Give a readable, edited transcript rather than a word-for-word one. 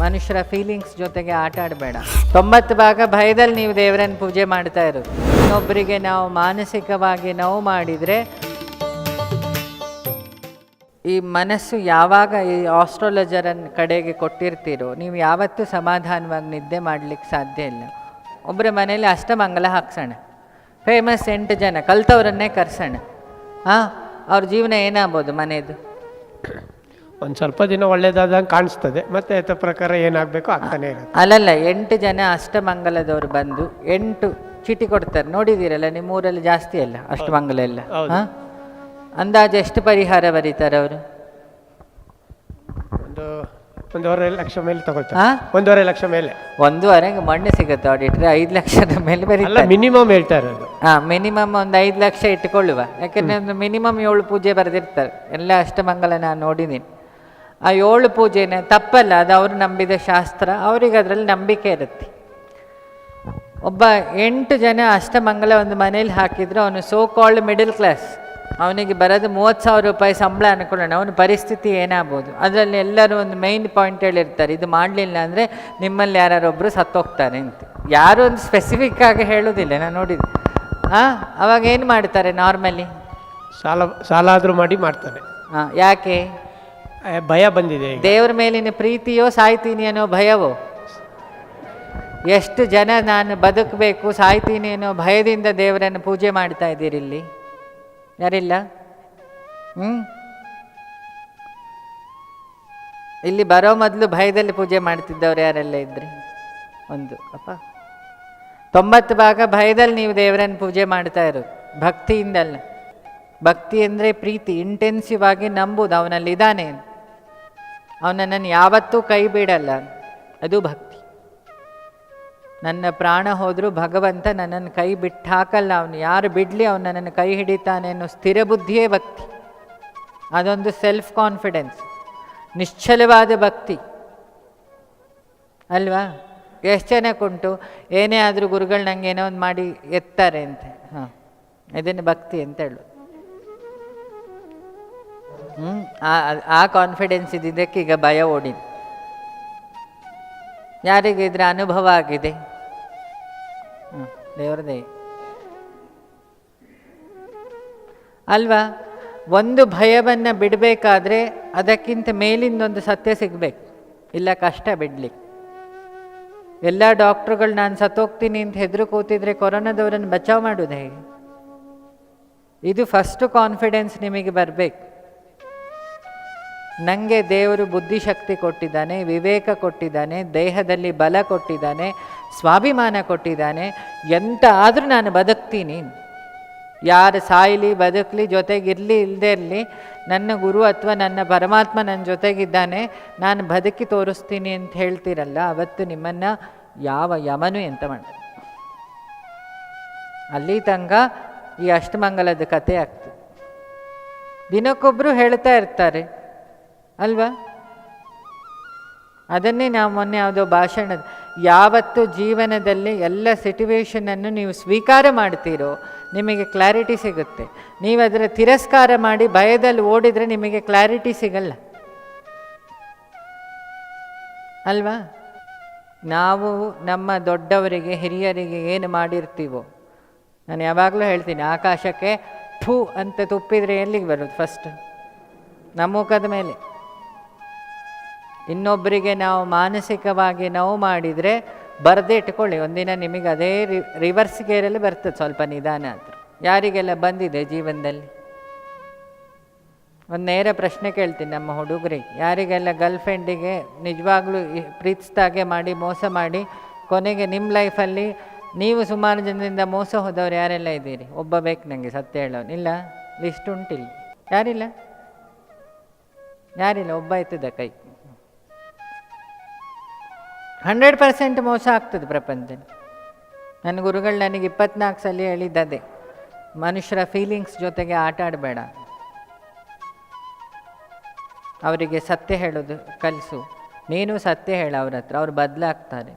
ಮನುಷ್ಯರ ಫೀಲಿಂಗ್ಸ್ ಜೊತೆಗೆ ಆಟ ಆಡಬೇಡ. 90 ಭಾಗ ಭಯದಲ್ಲಿ ನೀವು ದೇವರನ್ನು ಪೂಜೆ ಮಾಡ್ತಾ ಇರೋದು. ಇನ್ನೊಬ್ಬರಿಗೆ ನಾವು ಮಾನಸಿಕವಾಗಿ ನೋವು ಮಾಡಿದರೆ ಈ ಮನಸ್ಸು ಯಾವಾಗ ಈ ಆಸ್ಟ್ರಾಲಜರನ್ನ ಕಡೆಗೆ ಕೊಟ್ಟಿರ್ತೀರೋ ನೀವು ಯಾವತ್ತೂ ಸಮಾಧಾನವಾಗಿ ನಿದ್ದೆ ಮಾಡಲಿಕ್ಕೆ ಸಾಧ್ಯ ಇಲ್ಲ. ಒಬ್ಬರ ಮನೇಲಿ ಅಷ್ಟಮಂಗಲ ಹಾಕ್ಸೋಣ, ಫೇಮಸ್ 8 ಜನ ಕಲ್ತವ್ರನ್ನೇ ಕರ್ಸೋಣ, ಅವ್ರ ಜೀವನ ಏನಾಗ್ಬೋದು ಮನೆಯದು? ಒಂದು ಸ್ವಲ್ಪ ದಿನ ಒಳ್ಳೇದಾದಂಗೆ ಕಾಣಿಸ್ತದೆ, ಮತ್ತೆ ಯಥ ಪ್ರಕಾರ ಏನಾಗಬೇಕು ಆಗ್ತಾನೆ ಇರುತ್ತೆ. ಅಲ್ಲಲ್ಲ, 8 ಜನ ಅಷ್ಟಮಂಗಲದವ್ರು ಬಂದು 8 ಚೀಟಿ ಕೊಡ್ತಾರೆ, ನೋಡಿದ್ದೀರಲ್ಲ ನಿಮ್ಮೂರಲ್ಲಿ ಜಾಸ್ತಿ ಅಲ್ಲ ಅಷ್ಟಮಂಗಲ ಎಲ್ಲ. ಅಂದಾಜು ಎಷ್ಟು ಪರಿಹಾರ ಬರೀತಾರೆ ಅವರು? 1.5 ಲಕ್ಷ ಮೇಲೆ ತಗೊಳ್ತಾರೆ. 1.5 ಲಕ್ಷ ಮೇಲೆ. 1.5 ಮಣ್ಣು ಸಿಗುತ್ತೆ ಆಡಿಟ್ರೆ 5 ಲಕ್ಷದ ಮೇಲೆ ಬರೀತಾರೆ. ಮಿನಿಮಮ್ ಹೇಳ್ತಾ ಇರೋದು. ಮಿನಿಮಮ್ ಒಂದು 5 ಲಕ್ಷ ಇಟ್ಕೊಳ್ಳುವ. ಯಾಕೆಂದ್ರೆ ಒಂದು ಮಿನಿಮಮ್ 7 ಪೂಜೆ ಬರೆದಿರ್ತಾರೆ ಎಲ್ಲ ಅಷ್ಟಮಂಗಲ. ನಾನು ನೋಡಿದ್ದೀನಿ ಆ 7 ಪೂಜೆನೇ ತಪ್ಪಲ್ಲ, ಅದು ಅವರು ನಂಬಿದ ಶಾಸ್ತ್ರ, ಅವ್ರಿಗೆ ಅದರಲ್ಲಿ ನಂಬಿಕೆ ಇರುತ್ತೆ. ಒಬ್ಬ 8 ಜನ ಅಷ್ಟಮಂಗಲ ಒಂದು ಮನೇಲಿ ಹಾಕಿದ್ರು, ಅವನು ಸೋ ಕಾಲ್ಡ್ ಮಿಡಲ್ ಕ್ಲಾಸ್, ಅವನಿಗೆ ಬರೋದು 30,000 ರೂಪಾಯಿ ಸಂಬಳ ಅನ್ಕೊಳ್ಳೋಣ, ಅವನ ಪರಿಸ್ಥಿತಿ ಏನಾಗ್ಬೋದು? ಅದರಲ್ಲಿ ಎಲ್ಲರೂ ಒಂದು ಮೈನ್ ಪಾಯಿಂಟ್ ಹೇಳಿರ್ತಾರೆ, ಇದು ಮಾಡಲಿಲ್ಲ ಅಂದರೆ ನಿಮ್ಮಲ್ಲಿ ಯಾರೊಬ್ಬರು ಸತ್ತೋಗ್ತಾರೆ ಅಂತ. ಯಾರು ಒಂದು ಸ್ಪೆಸಿಫಿಕ್ ಆಗಿ ಹೇಳೋದಿಲ್ಲ, ನಾನು ನೋಡಿದ್ದೆ. ಅವಾಗ ಏನು ಮಾಡ್ತಾರೆ ನಾರ್ಮಲಿ? ಸಾಲ ಆದರೂ ಮಾಡಿ ಮಾಡ್ತಾರೆ. ಯಾಕೆ? ಭಯ ಬಂದಿದೆ. ದೇವ್ರ ಮೇಲಿನ ಪ್ರೀತಿಯೋ ಸಾಯ್ತೀನಿ ಅನ್ನೋ ಭಯವೋ? ಎಷ್ಟು ಜನ ನಾನು ಬದುಕಬೇಕು ಸಾಯ್ತೀನಿ ಅನ್ನೋ ಭಯದಿಂದ ದೇವರನ್ನು ಪೂಜೆ ಮಾಡ್ತಾ ಇದ್ದೀರಿ ಇಲ್ಲಿ? ಯಾರಿಲ್ಲ? ಇಲ್ಲಿ ಬರೋ ಮೊದಲು ಭಯದಲ್ಲಿ ಪೂಜೆ ಮಾಡ್ತಿದ್ದವ್ರು ಯಾರೆಲ್ಲ ಇದ್ರಿ? ಒಂದು 90 ಭಾಗ ಭಯದಲ್ಲಿ ನೀವು ದೇವರನ್ನು ಪೂಜೆ ಮಾಡ್ತಾ ಇರೋದು, ಭಕ್ತಿಯಿಂದಲ್ಲ. ಭಕ್ತಿ ಅಂದರೆ ಪ್ರೀತಿ, ಇಂಟೆನ್ಸಿವ್ ಆಗಿ ನಂಬುದು ಅವನಲ್ಲಿ ಇದ್ದಾನೆ, ಅವನನ್ನು ಯಾವತ್ತೂ ಕೈ ಬಿಡಲ್ಲ, ಅದು ಭಕ್ತಿ. ನನ್ನ ಪ್ರಾಣ ಹೋದರೂ ಭಗವಂತ ನನ್ನನ್ನು ಕೈ ಬಿಟ್ಟು ಹಾಕಲ್ಲ, ಅವನು ಯಾರು ಬಿಡಲಿ ಅವನು ನನ್ನನ್ನು ಕೈ ಹಿಡಿತಾನೆ ಅನ್ನೋ ಸ್ಥಿರ ಬುದ್ಧಿಯೇ ಭಕ್ತಿ. ಅದೊಂದು ಸೆಲ್ಫ್ ಕಾನ್ಫಿಡೆನ್ಸ್, ನಿಶ್ಚಲವಾದ ಭಕ್ತಿ ಅಲ್ವಾ? ಎಷ್ಟು ಜನಕ್ಕುಂಟು, ಏನೇ ಆದರೂ ಗುರುಗಳು ನಂಗೆ ಏನೋ ಒಂದು ಮಾಡಿ ಎತ್ತಾರೆ ಅಂತ, ಇದನ್ನು ಭಕ್ತಿ ಅಂತ ಹೇಳು. ಆ ಕಾನ್ಫಿಡೆನ್ಸ್ ಇದ್ದಿದ್ದಕ್ಕೆ ಈಗ ಭಯ ಓಡಿದೆ. ಯಾರಿಗೆ ಇದ್ರ ಅನುಭವ ಆಗಿದೆ? ದೇವ್ರದೇ ಅಲ್ವಾ? ಒಂದು ಭಯವನ್ನು ಬಿಡಬೇಕಾದ್ರೆ ಅದಕ್ಕಿಂತ ಮೇಲಿಂದೊಂದು ಸತ್ಯ ಸಿಗಬೇಕು, ಇಲ್ಲ ಕಷ್ಟ ಬಿಡ್ಲಿಕ್ಕೆ. ಎಲ್ಲ ಡಾಕ್ಟ್ರುಗಳು ನಾನು ಸತ್ತೋಗ್ತೀನಿ ಅಂತ ಹೆದರು ಕೂತಿದ್ರೆ ಕೊರೋನಾದವರನ್ನು ಬಚಾವ್ ಮಾಡೋದು ಹೇಗೆ? ಇದು ಫಸ್ಟ್ ಕಾನ್ಫಿಡೆನ್ಸ್ ನಿಮಗೆ ಬರಬೇಕು. ನನಗೆ ದೇವರು ಬುದ್ಧಿಶಕ್ತಿ ಕೊಟ್ಟಿದ್ದಾನೆ, ವಿವೇಕ ಕೊಟ್ಟಿದ್ದಾನೆ, ದೇಹದಲ್ಲಿ ಬಲ ಕೊಟ್ಟಿದ್ದಾನೆ, ಸ್ವಾಭಿಮಾನ ಕೊಟ್ಟಿದ್ದಾನೆ, ಎಂತ ಆದರೂ ನಾನು ಬದುಕ್ತೀನಿ. ಯಾರು ಸಾಯಲಿ ಬದುಕಲಿ ಜೊತೆಗಿರಲಿ ಇಲ್ಲದೆ ಇರಲಿ, ನನ್ನ ಗುರು ಅಥವಾ ನನ್ನ ಪರಮಾತ್ಮ ನನ್ನ ಜೊತೆಗಿದ್ದಾನೆ, ನಾನು ಬದುಕಿ ತೋರಿಸ್ತೀನಿ ಅಂತ ಹೇಳ್ತೀರಲ್ಲ, ಅವತ್ತು ನಿಮ್ಮನ್ನು ಯಾವ ಯಮನು ಎಂತ ಮಾಡ್ತಾರೆ. ಅಲ್ಲಿ ತನಕ ಈ ಅಷ್ಟಮಂಗಲದ ಕಥೆ ಆಗ್ತದೆ. ದಿನಕ್ಕೊಬ್ಬರು ಹೇಳ್ತಾ ಇರ್ತಾರೆ ಅಲ್ವಾ? ಅದನ್ನೇ ನಾವು ಮೊನ್ನೆ ಯಾವುದೋ ಭಾಷಣದ, ಯಾವತ್ತು ಜೀವನದಲ್ಲಿ ಎಲ್ಲ ಸಿಟುವೇಶನನ್ನು ನೀವು ಸ್ವೀಕಾರ ಮಾಡ್ತೀರೋ ನಿಮಗೆ ಕ್ಲಾರಿಟಿ ಸಿಗುತ್ತೆ. ನೀವು ಅದರ ತಿರಸ್ಕಾರ ಮಾಡಿ ಭಯದಲ್ಲಿ ಓಡಿದರೆ ನಿಮಗೆ ಕ್ಲಾರಿಟಿ ಸಿಗಲ್ಲ ಅಲ್ವಾ? ನಾವು ನಮ್ಮ ದೊಡ್ಡವರಿಗೆ ಹಿರಿಯರಿಗೆ ಏನು ಮಾಡಿರ್ತೀವೋ, ನಾನು ಯಾವಾಗಲೂ ಹೇಳ್ತೀನಿ, ಆಕಾಶಕ್ಕೆ ಥೂ ಅಂತ ತುಪ್ಪಿದರೆ ಎಲ್ಲಿಗೆ ಬರೋದು? ಫಸ್ಟ್ ನಮ್ಮ ಮುಖದ ಮೇಲೆ. ಇನ್ನೊಬ್ಬರಿಗೆ ನಾವು ಮಾನಸಿಕವಾಗಿ ನೋವು ಮಾಡಿದರೆ ಬರದೇ ಇಟ್ಕೊಳ್ಳಿ, ಒಂದಿನ ನಿಮಗೆ ಅದೇ ರಿವರ್ಸ್ ಗೇರಲ್ಲಿ ಬರ್ತದೆ, ಸ್ವಲ್ಪ ನಿಧಾನ ಆದರೂ. ಯಾರಿಗೆಲ್ಲ ಬಂದಿದೆ ಜೀವನದಲ್ಲಿ? ಒಂದು ನೇರ ಪ್ರಶ್ನೆ ಕೇಳ್ತೀನಿ ನಮ್ಮ ಹುಡುಗರಿಗೆ, ಯಾರಿಗೆಲ್ಲ ಗರ್ಲ್ ಫ್ರೆಂಡಿಗೆ ನಿಜವಾಗ್ಲೂ ಪ್ರೀತಿಸ್ದಾಗೆ ಮಾಡಿ ಮೋಸ ಮಾಡಿ ಕೊನೆಗೆ ನಿಮ್ಮ ಲೈಫಲ್ಲಿ ನೀವು ಸುಮಾರು ಜನರಿಂದ ಮೋಸ ಹೋದವ್ರು ಯಾರೆಲ್ಲ ಇದ್ದೀರಿ? ಒಬ್ಬ ಬೇಕು ನನಗೆ ಸತ್ಯ ಹೇಳೋನು. ಇಲ್ಲ, ಲಿಸ್ಟ್ ಉಂಟಿಲ್ಲ. ಯಾರಿಲ್ಲ? ಒಬ್ಬ ಆಯ್ತದ ಕೈ. 100% ಮೋಸ ಆಗ್ತದೆ ಪ್ರಪಂಚದಲ್ಲಿ. ನನ್ನ ಗುರುಗಳು ನನಗೆ 24 ಸಲ ಹೇಳಿದ್ದದೆ, ಮನುಷ್ಯರ ಫೀಲಿಂಗ್ಸ್ ಜೊತೆಗೆ ಆಟ ಆಡಬೇಡ, ಅವರಿಗೆ ಸತ್ಯ ಹೇಳೋದು ಕಲಿಸು, ನೀನು ಸತ್ಯ ಹೇಳ ಅವ್ರ ಹತ್ರ, ಅವ್ರು ಬದಲಾಗ್ತಾರೆ.